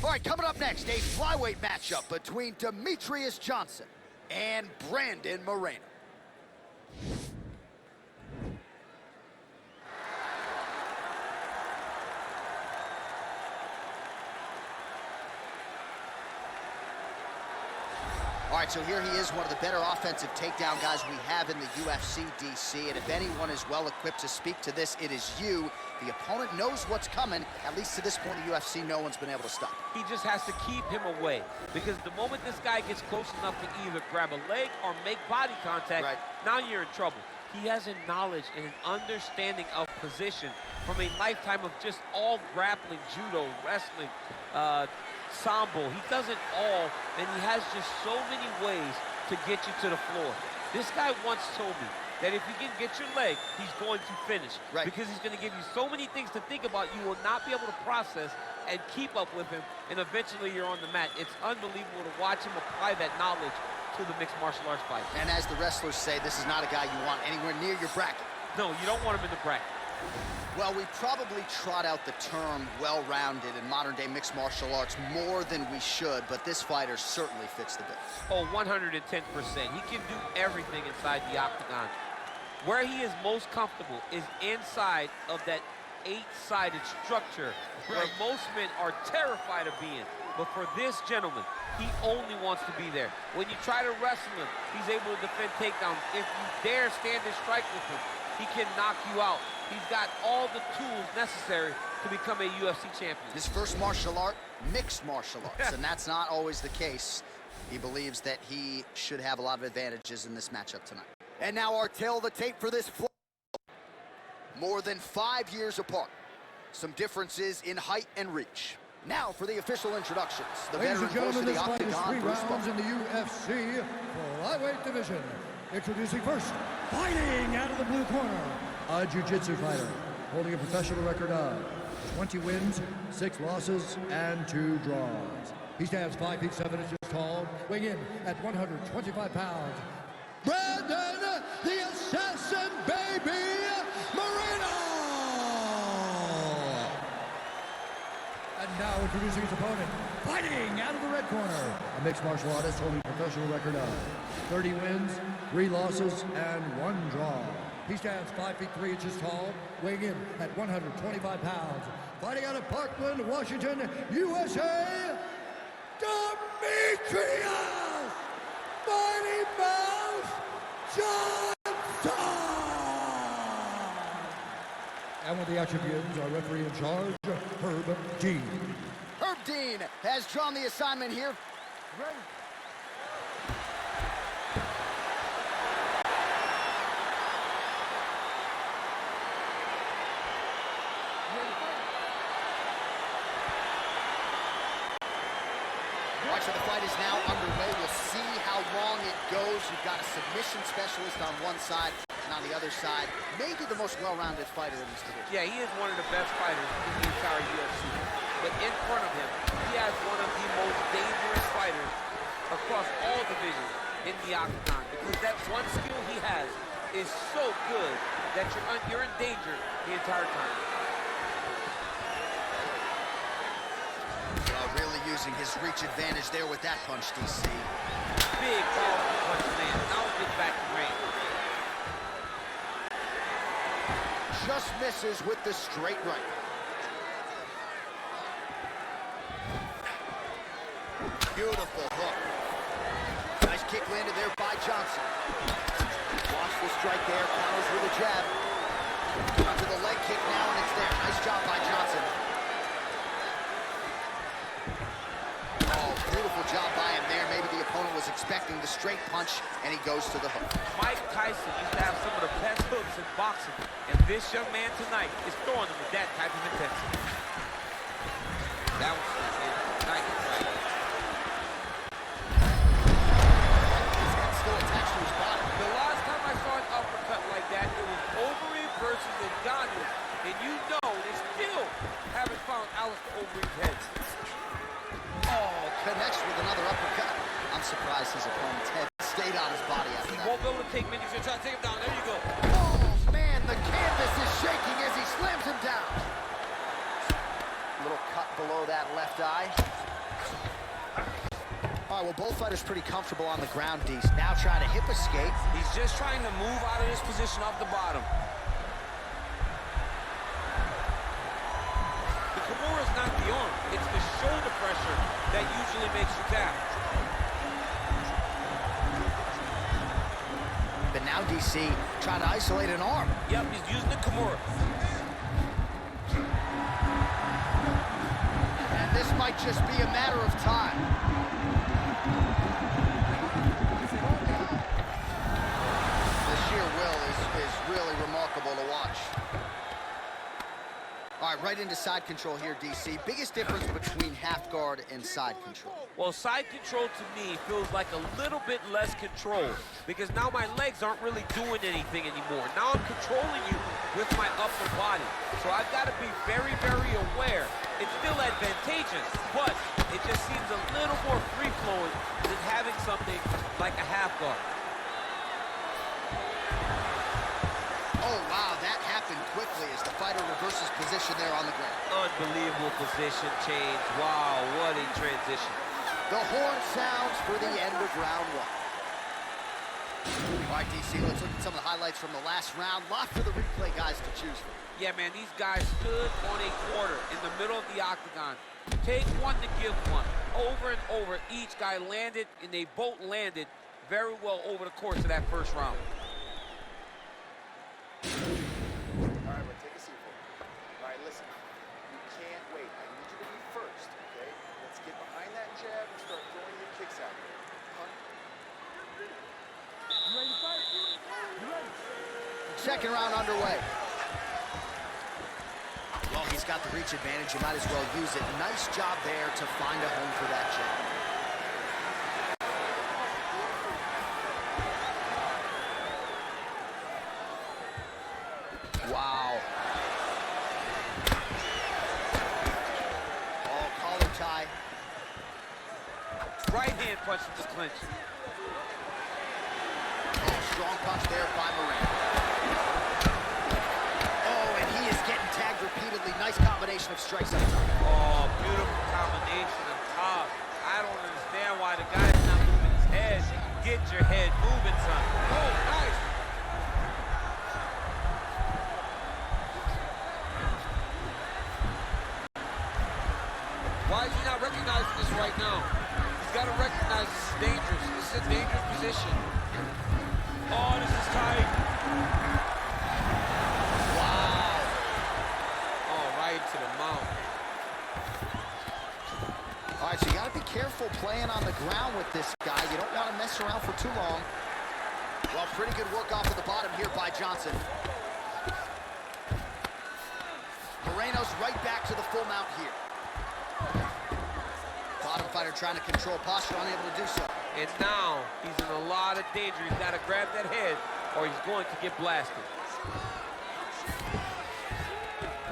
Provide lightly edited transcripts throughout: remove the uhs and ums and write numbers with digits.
All right, coming up next, a flyweight matchup between Demetrious Johnson and Moreno. All right, so here he is, one of the better offensive takedown guys we have in the UFC, DC. And if anyone is well-equipped to speak to this, it is you. The opponent knows what's coming. At least to this point in the UFC, no one's been able to stop him. He just has to keep him away. Because the moment this guy gets close enough to either grab a leg or make body contact, now you're in trouble. He has a knowledge and an understanding of position from a lifetime of just all grappling, judo, wrestling, sambo. He does it all, and he has just so many ways to get you to the floor. This guy once told me that if you can get your leg, he's going to finish. Because he's going to give you so many things to think about, you will not be able to process and keep up with him, and eventually you're on the mat. It's unbelievable to watch him apply that knowledge to the mixed martial arts fight. And as the wrestlers say, this is not a guy you want anywhere near your bracket. No, you don't want him in the bracket. Well, we probably trot out the term well-rounded in modern-day mixed martial arts more than we should, but this fighter certainly fits the bill. Oh, 110%. He can do everything inside the octagon. Where he is most comfortable is inside of that 8-sided structure where most men are terrified of being. But for this gentleman, he only wants to be there. When you try to wrestle him, he's able to defend takedowns. If you dare stand and strike with him, he can knock you out. He's got all the tools necessary to become a UFC champion. His first martial art, mixed martial arts, and that's not always the case. He believes that he should have a lot of advantages in this matchup tonight. And now our tail of the tape for this floor. More than 5 years apart. Some differences in height and reach. Now for the official introductions. The Ladies and gentlemen, this fight is 3 Bruce rounds in the UFC flyweight division. Introducing first, fighting out of the blue corner, a jiu-jitsu fighter holding a professional record of 20 wins, 6 losses, and 2 draws. He stands 5 feet 7 inches tall, weighing in at 125 pounds. Brandon, the Assassin Baby, Moreno! And now introducing his opponent, fighting out of the red corner, a mixed martial artist holding a professional record of 30 wins, 3 losses, and 1 draw. He stands 5 feet 3 inches tall, weighing in at 125 pounds. Fighting out of Parkland, Washington, USA, Demetrious Mighty Mouse Johnson! And with the action begins, our referee in charge, Herb Dean. Herb Dean has drawn the assignment here. Ready? All right, so the fight is now underway. We'll see how long it goes. You've got a submission specialist on one side, and on the other side, maybe the most well-rounded fighter in this division. Yeah, he is one of the best fighters in the entire UFC. But in front of him, he has one of the most dangerous fighters across all divisions in the octagon. Because that one skill he has is so good that you're in danger the entire time. Really using his reach advantage there with that punch, DC. Big, powerful punch, man. Now we'll get back to range. Just misses with the straight right. Beautiful hook. Nice kick landed there by Johnson. Watch the strike there, counters with a jab. Onto the leg kick now, and it's there. Nice job by Johnson. Beautiful job by him there. Maybe the opponent was expecting the straight punch, and he goes to the hook. Mike Tyson used to have some of the best hooks in boxing, and this young man tonight is throwing them with that type of intensity. That was nice. His head still attached to his body. The last time I saw an uppercut like that, it was Overeem versus Ngannou, and you know they still haven't found Alistair Overeem's head. Connects with another uppercut. I'm surprised his opponent's head stayed on his body after that. He won't be able to take many. He's going to try to take him down. There you go. Oh, man, the canvas is shaking as he slams him down. Little cut below that left eye. All right, well, both fighters pretty comfortable on the ground, Dees. Now trying to hip escape. He's just trying to move out of this position off the bottom. The Kimura is not the arm. It's the shoulder pressure that usually makes you tap. But now DC trying to isolate an arm. Yep, he's using the Kimura. And this might just be a matter of time. The sheer will is really remarkable to watch. All right, right into side control here, DC. Biggest difference between half guard and side control? Well, side control to me feels like a little bit less control because now my legs aren't really doing anything anymore. Now I'm controlling you with my upper body. So I've got to be very, very aware. It's still advantageous, but it just seems a little more free-flowing than having something like a half guard. Oh, wow, that happened quickly as the fighter reverses position there on the ground. Unbelievable position change. Wow, what a transition. The horn sounds for the end of round one. All right, DC, let's look at some of the highlights from the last round. Lots for the replay guys to choose from. Yeah, man, these guys stood on a quarter in the middle of the octagon. Take one to give one. Over and over, each guy landed, and they both landed very well over the course of that first round. All right, take a seat for me. All right, listen. You can't wait. I need you to be first, okay? Let's get behind that jab and start throwing your kicks out here. You ready to fight? You ready? Second round underway. Well, he's got the reach advantage. You might as well use it. Nice job there to find a home for that jab. Wow. Oh, collar tie. Right hand punch to the clinch. Oh, strong punch there by Moreno. Oh, and he is getting tagged repeatedly. Nice combination of strikes up top. Oh, beautiful combination of top. I don't understand why the guy's not moving his head. Get your head moving, son. Oh, nice. Why is he not recognizing this right now? He's got to recognize this is dangerous. This is a dangerous position. Oh, this is tight. Wow. Oh, right to the mouth. All right, so you got to be careful playing on the ground with this guy. You don't want to mess around for too long. Well, pretty good work off of the bottom here by Johnson. Moreno's right back to the full mount here. Bottom fighter trying to control posture, unable to do so. And now he's in a lot of danger. He's got to grab that head or he's going to get blasted.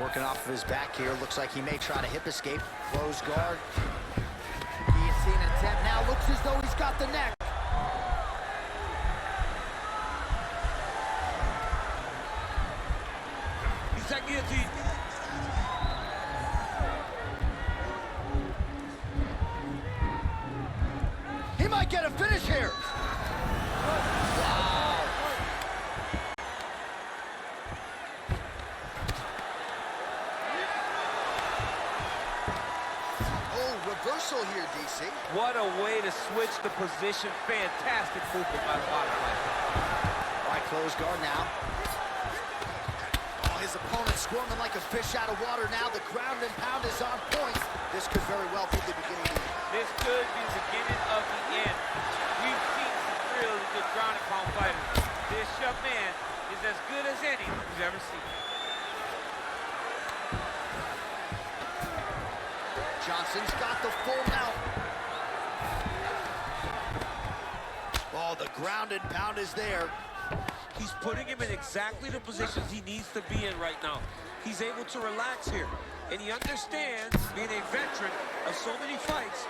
Working off of his back here. Looks like he may try to hip escape. Close guard. Guillotine attempt. Now looks as though he's got the neck. He's that guillotine. He might get a finish here. Wow. Oh, reversal here, DC. What a way to switch the position. Fantastic movement by the bottom fighter. All right, close guard now. Oh, his opponent squirming like a fish out of water now. The ground and pound is on point. This could very well be the beginning of the end. This could be the beginning of the end. We've seen some really good ground and pound fighters. This young man is as good as any we've ever seen. Johnson's got the full mount. Oh, the ground and pound is there. He's putting him in exactly the positions he needs to be in right now. He's able to relax here. And he understands, being a veteran of so many fights,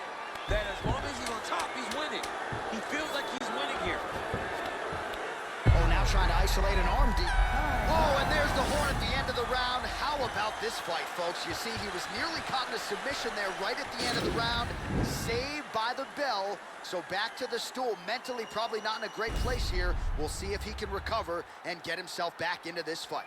that as long as he's on top, he's winning. He feels like he's winning here. Oh, now trying to isolate an arm deep. Oh, and there's the horn at the end of the round. How about this fight, folks? You see, he was nearly caught in a submission there right at the end of the round. Saved by the bell. So back to the stool. Mentally, probably not in a great place here. We'll see if he can recover and get himself back into this fight.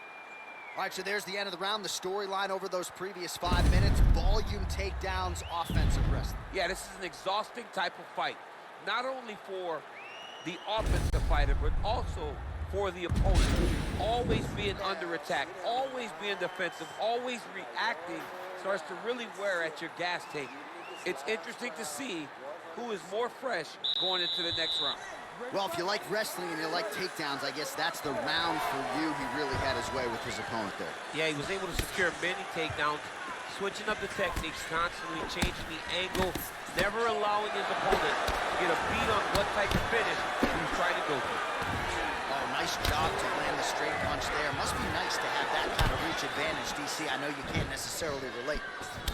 All right, so there's the end of the round. The storyline over those previous 5 minutes. Volume takedowns, offensive wrestling. Yeah, this is an exhausting type of fight. Not only for the offensive fighter, but also for the opponent. Always being under attack, always being defensive, always reacting starts to really wear at your gas tank. It's interesting to see who is more fresh going into the next round. Well, if you like wrestling and you like takedowns, I guess that's the round for you. He really had his way with his opponent there. Yeah, he was able to secure many takedowns, switching up the techniques, constantly changing the angle, never allowing his opponent to get a beat on what type of finish he was trying to go for. Oh, nice job to land the straight punch there. Must be nice to have that kind of reach advantage, DC. I know you can't necessarily relate.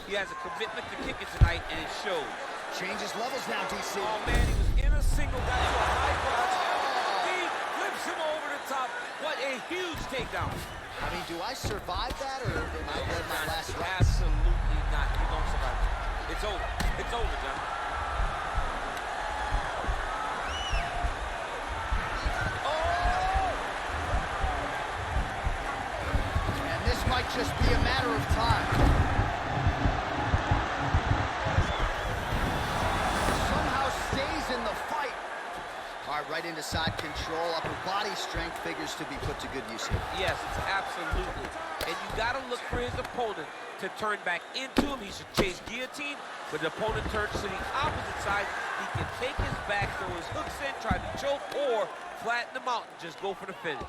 He has a commitment to kicking tonight, and it shows. Changes levels now, DC. Oh, man, he was in a single, got to a high cross. He flips him over the top. What a huge takedown. I mean, do I survive that, or am I dead my last round? Absolutely not. You don't survive it. It's over. It's over, John. Oh! And this might just be a matter of time. In the fight. All right, right into side control. Upper body strength figures to be put to good use here. Yes, absolutely. And you got to look for his opponent to turn back into him. He should chase guillotine, but the opponent turns to the opposite side. He can take his back, throw his hooks in, try to choke, or flatten him out and just go for the finish.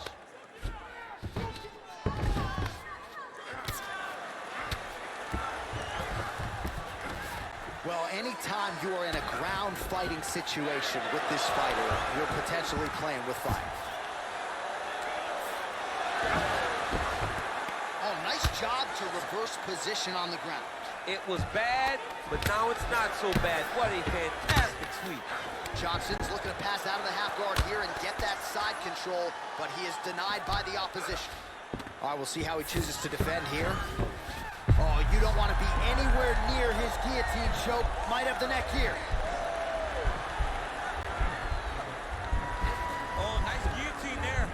Well, anytime you are in a ground fighting situation with this fighter, you're potentially playing with fire. Oh, nice job to reverse position on the ground. It was bad, but now it's not so bad. What a fantastic sweep. Johnson's looking to pass out of the half guard here and get that side control, but he is denied by the opposition. All right, we'll see how he chooses to defend here. Oh, you don't want to be anywhere near his guillotine choke. Might have the neck here. Oh, nice guillotine there.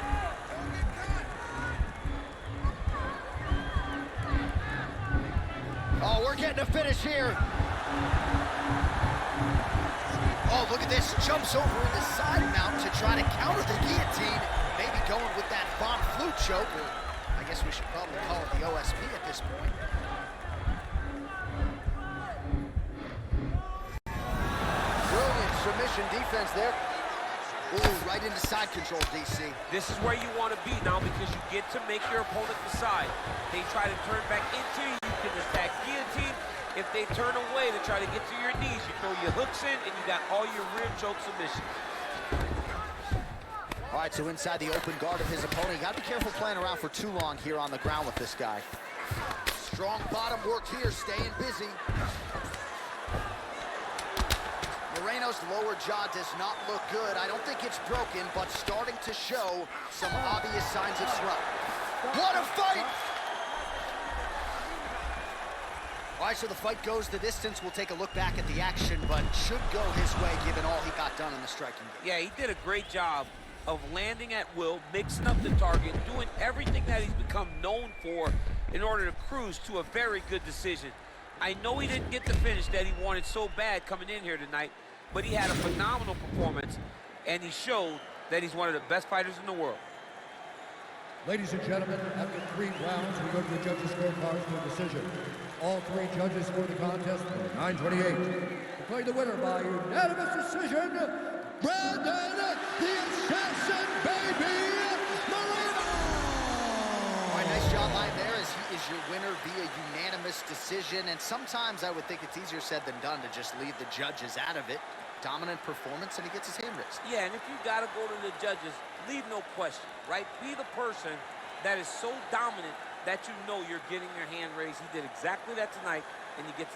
Oh, we're getting a finish here. Oh, look at this. Jumps over in the side mount to try to counter the guillotine. Maybe going with that Von Flute choke. I guess we should probably call it the OSP at this point. Brilliant submission defense there. Ooh, right into side control, DC. This is where you want to be now because you get to make your opponent decide. They try to turn back into you, you can attack guillotine. If they turn away to try to get to your knees, you throw your hooks in and you got all your rear choke submissions. All right, so inside the open guard of his opponent, you got to be careful playing around for too long here on the ground with this guy. Strong bottom work here, staying busy. Moreno's lower jaw does not look good. I don't think it's broken, but starting to show some obvious signs of swelling. What a fight! All right, so the fight goes the distance. We'll take a look back at the action, but should go his way given all he got done in the striking game. Yeah, he did a great job of landing at will, mixing up the target, doing everything that he's become known for in order to cruise to a very good decision. I know he didn't get the finish that he wanted so bad coming in here tonight, but he had a phenomenal performance, and he showed that he's one of the best fighters in the world. Ladies and gentlemen, after 3 rounds, we go to the judges' scorecards for a decision. All 3 judges scored the contest for 9-28. Declared the winner by unanimous decision, Brandon the Assassin Baby Moreno! All right, nice job line there as he is your winner via unanimous decision. And sometimes I would think it's easier said than done to just leave the judges out of it. Dominant performance, and he gets his hand raised. Yeah, and if you got to go to the judges, leave no question, right? Be the person that is so dominant that you know you're getting your hand raised. He did exactly that tonight, and he gets